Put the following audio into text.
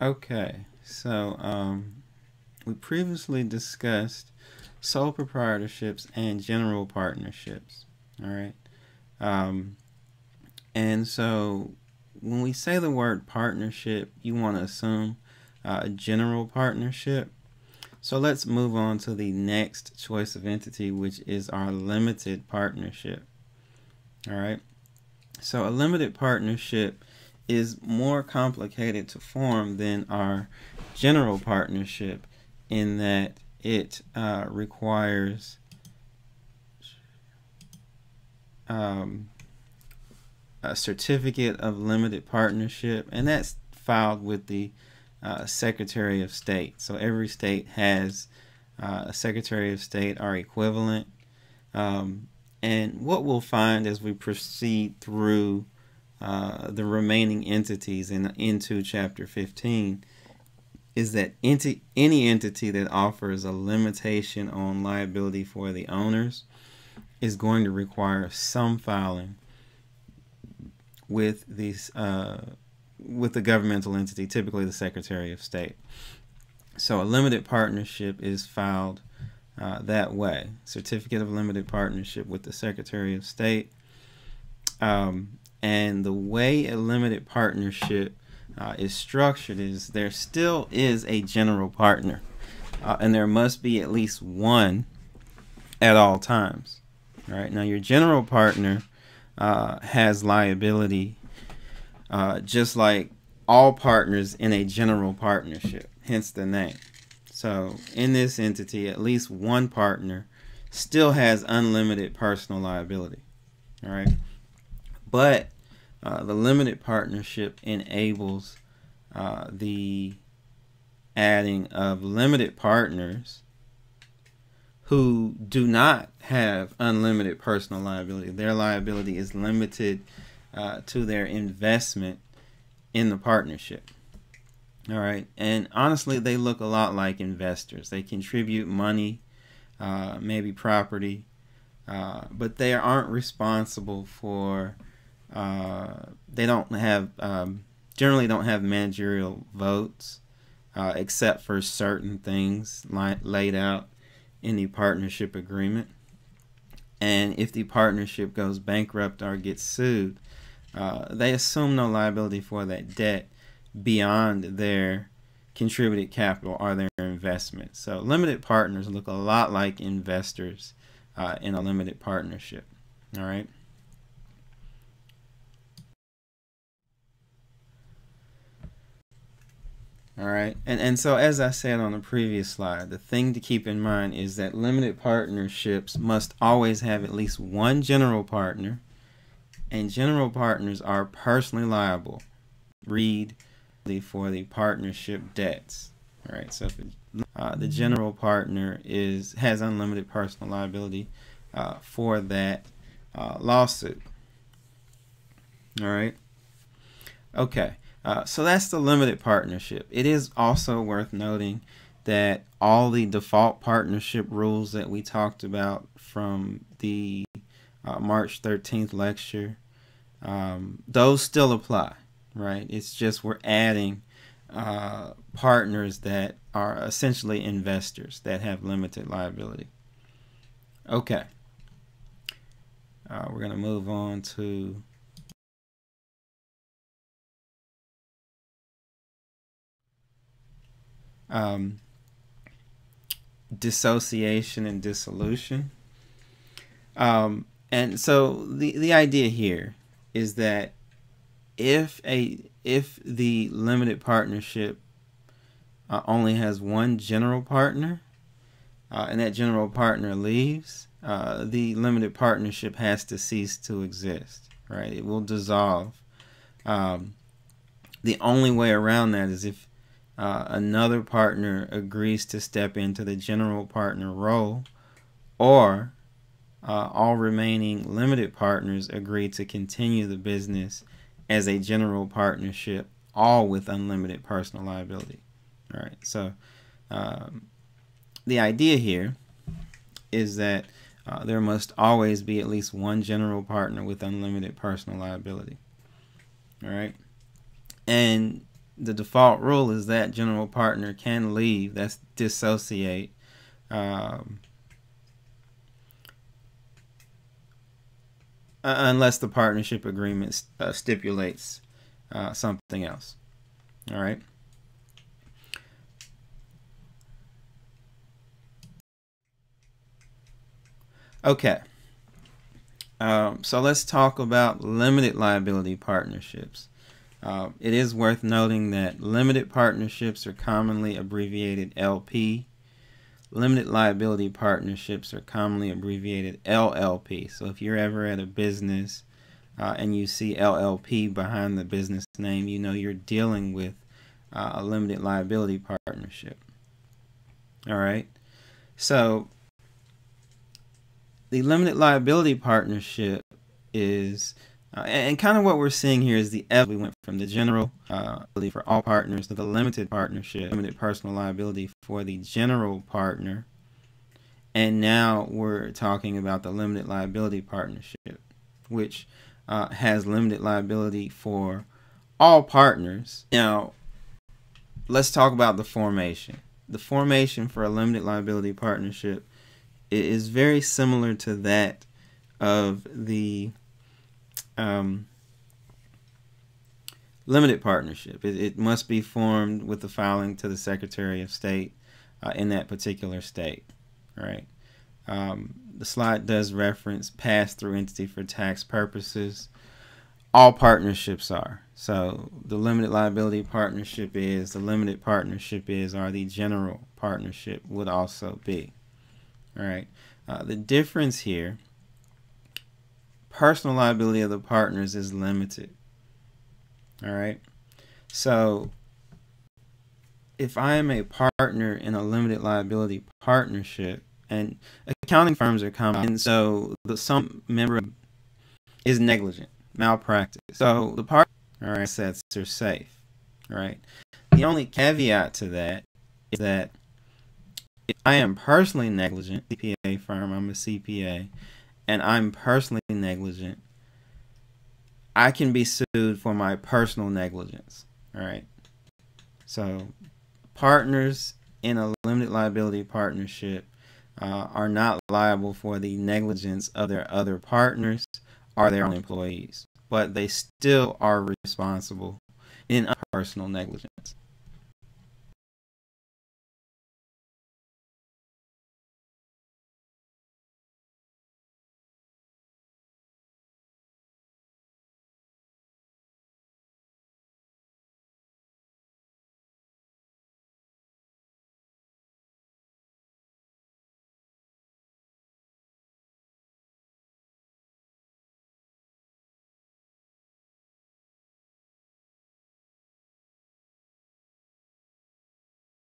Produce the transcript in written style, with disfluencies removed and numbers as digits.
Okay, so we previously discussed sole proprietorships and general partnerships. All right, um, and so when we say the word partnership, you want to assume a general partnership. So let's move on to the next choice of entity, which is our limited partnership. All right, so a limited partnership is more complicated to form than our general partnership in that it requires a certificate of limited partnership, and that's filed with the Secretary of State. So every state has a Secretary of State or equivalent. And what we'll find as we proceed through the remaining entities into Chapter 15 is that any entity that offers a limitation on liability for the owners is going to require some filing with the governmental entity, typically the Secretary of State. So a limited partnership is filed that way. Certificate of limited partnership with the Secretary of State. And the way a limited partnership is structured is there still is a general partner, and there must be at least one at all times. All right. Now your general partner has liability just like all partners in a general partnership, hence the name. So in this entity, at least one partner still has unlimited personal liability. All right. But the limited partnership enables the adding of limited partners who do not have unlimited personal liability. Their liability is limited to their investment in the partnership. All right. And honestly, they look a lot like investors. They contribute money, maybe property, but they aren't responsible for, they don't have, generally don't have managerial votes, except for certain things laid out in the partnership agreement. And if the partnership goes bankrupt or gets sued, they assume no liability for that debt beyond their contributed capital or their investment. So limited partners look a lot like investors in a limited partnership. All right. All right. And so as I said on the previous slide, the thing to keep in mind is that limited partnerships must always have at least one general partner, and general partners are personally liable. Read for the partnership debts. All right, so if the general partner has unlimited personal liability for that lawsuit. All right. Okay, so that's the limited partnership. It is also worth noting that all the default partnership rules that we talked about from the March 13th lecture, those still apply. Right, it's just we're adding partners that are essentially investors that have limited liability. Okay, we're going to move on to dissociation and dissolution. And so the idea here is that if the limited partnership only has one general partner and that general partner leaves, the limited partnership has to cease to exist. Right? It will dissolve. The only way around that is if another partner agrees to step into the general partner role, or all remaining limited partners agree to continue the business as a general partnership, all with unlimited personal liability. All right, so the idea here is that there must always be at least one general partner with unlimited personal liability. All right, and the default rule is that general partner can leave, that's dissociate, unless the partnership agreement stipulates something else. All right. Okay. So let's talk about limited liability partnerships. It is worth noting that limited partnerships are commonly abbreviated LP. Limited liability partnerships are commonly abbreviated LLP. So if you're ever at a business and you see LLP behind the business name, you know you're dealing with a limited liability partnership. All right. So the limited liability partnership is, and kind of what we're seeing here is the we went from the general liability for all partners to the limited partnership, limited personal liability for the general partner, and now we're talking about the limited liability partnership, which has limited liability for all partners. Now, let's talk about the formation. The formation for a limited liability partnership is very similar to that of the limited partnership. It must be formed with the filing to the Secretary of State in that particular state. Right. The slide does reference pass-through entity for tax purposes. All partnerships are. So the limited liability partnership is, the limited partnership is, or the general partnership would also be. All right. The difference here, personal liability of the partners is limited. All right. So if I am a partner in a limited liability partnership, and accounting firms are common, and so some member is negligent, malpractice. So the partner assets are safe. All right. The only caveat to that is that if I am personally negligent, CPA firm, I'm a CPA, and I'm personally negligent, I can be sued for my personal negligence. All right. So partners in a limited liability partnership are not liable for the negligence of their other partners or their own employees, but they still are responsible in personal negligence.